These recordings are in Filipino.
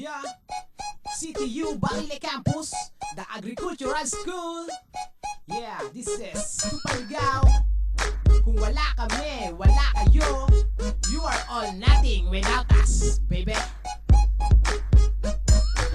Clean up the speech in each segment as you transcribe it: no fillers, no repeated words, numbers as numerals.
Yeah, CTU Barile Campus, the Agricultural School. Yeah, this is Tupalgao. Kung wala kami, wala kayo. You are all nothing without us, baby.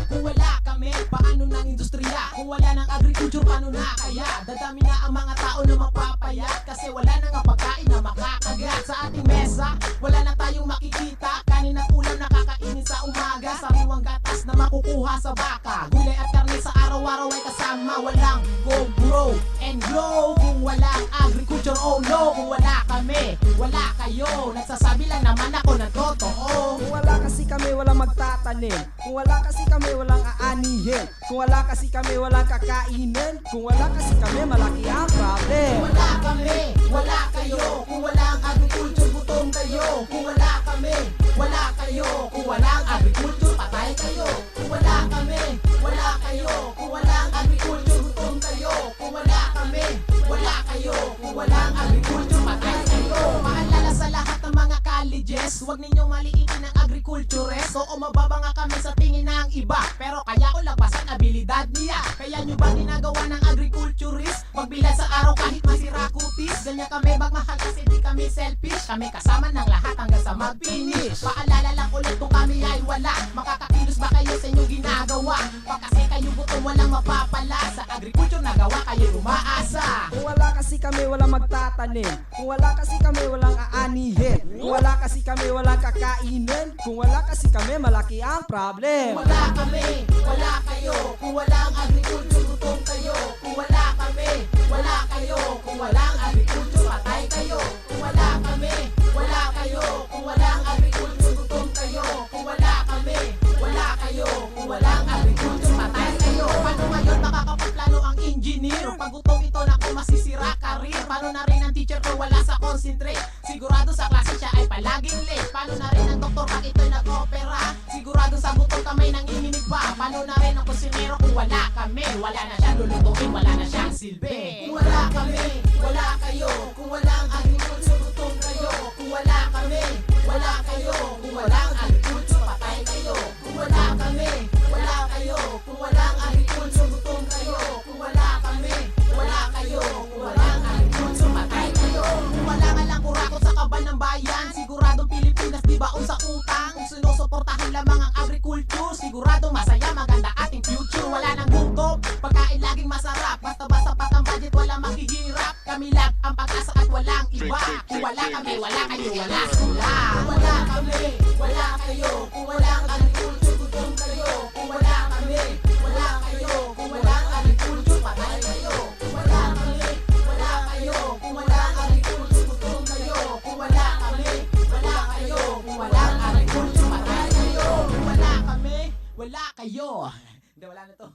Kung wala kami, paano ng industriya? Kung wala ng agriculture, paano na kaya? Dadami na ang mga tao na mapapayat, kasi wala na nga pagkain na makakagat. Sa ating mesa, wala na tayong makikita. Kanin at ulam na kakainin sa umaga. Sariwang gatas na makukuha sa baka. Gulay at karne sa araw-araw ay kasama. Walang go, grow, and grow kung walang agriculture, oh no. Kung wala kami, wala kayo. Nagsasabi lang naman ako ng totoo. Kung wala kasi kami, walang magtatanim. Kung wala kasi kami, walang aanihin. Kung wala kasi kami, walang kakainin. Kung wala kasi kami, malaki ang problem. Kung wala kami, wala kayo. Kung walang agriculture, gutom kayo. Kung wala kami, wala kayo. Kung walang agriculture, patay kayo. Kung wala kami, wala kayo. Kung walang agriculture, gutom kayo. Kung wala kami, wala kayo. Kung walang agriculture, patay kayo. Maalala sa lahat ng mga colleges, huwag ninyong maliitin ang agriculturist. Oo, mababa nga kami sa tingin ng iba, pero kaya ko lagpasan abilidad niya. Kaya nyo ba ginagawa ng agriculturist? Magbilad sa araw kahit masira kutis. Ganyan kami magmahal kasi di kami selfish. Kami kasama ng lahat hanggang sa mag-finish. Paalala lang ulit kung kami ay wala. Makakakilos ba kayo sa inyong ginagawa? Pag kasi kayo gutom walang mapapala. Sa agriculture nagawa kayo umaasa. Kung wala kasi kami, walang magtatanim. Kung wala kasi kami, walang aanihin. Kung wala kasi kami, walang kakainin. Kung wala kasi kami, malaki ang problem. Kung wala kami, wala kayo. Kung walang agriculture, gutom kayo. Kung wala kami, wala kayo. Kung walang agriculture, patay kayo. Kung wala kami, wala kayo. Kung walang agriculture, gutom kayo. Kung wala kami, wala kayo. Kung walang agriculture, patay kayo. Paano ngayon makakapagplano ang engineer? Pag gutom ito na kung masisira karir. Paano na rin ang teacher kung wala sa concentrate? Sigurado sa klase siya ay palaging late. Paano na rin ang doktor pag ito'y nag-opera? Sigurado sa gutom kamay nanginginig pa. Paano na rin ang kusinero kung wala kami? Wala na siyang lulutuin, wala na siyang silbi. Kung wala kami, wala kayo. Kung walang agriculture, gutom kayo. Kung wala kami, wala kayo. Kung walang agriculture, patay kayo. Kung wala kami, wala kayo. Kung walang agriculture, gutom kayo. Kung wala kami, wala kayo. Kung walang agriculture, patay kayo. Kung wala nga lang kurakot sa kaban ng bayan, siguradong Pilipinas di baon sa utang. Kung sinusuportahan lamang ang agriculture, siguradong masaya, maganda ating future. Wala nang gutom, pagkain laging masarap. Basta-basta pat ang budget, wala maghihirap. Kami lang ang pag-asa at walang iba. Kung wala kami, wala kayo, wala sila. Kung wala kami, wala kayo. Kung walang agriculture, gutom kayo. Kung wala kami, wala kayo. Kung walang agriculture, patay kayo. Kung wala kami, wala kayo. Kung walang agriculture, gutom kayo. Kung wala kami, wala kayo. Kung walang agriculture, patay kayo. Kung wala kami, wala kayo. Hindi, wala na to.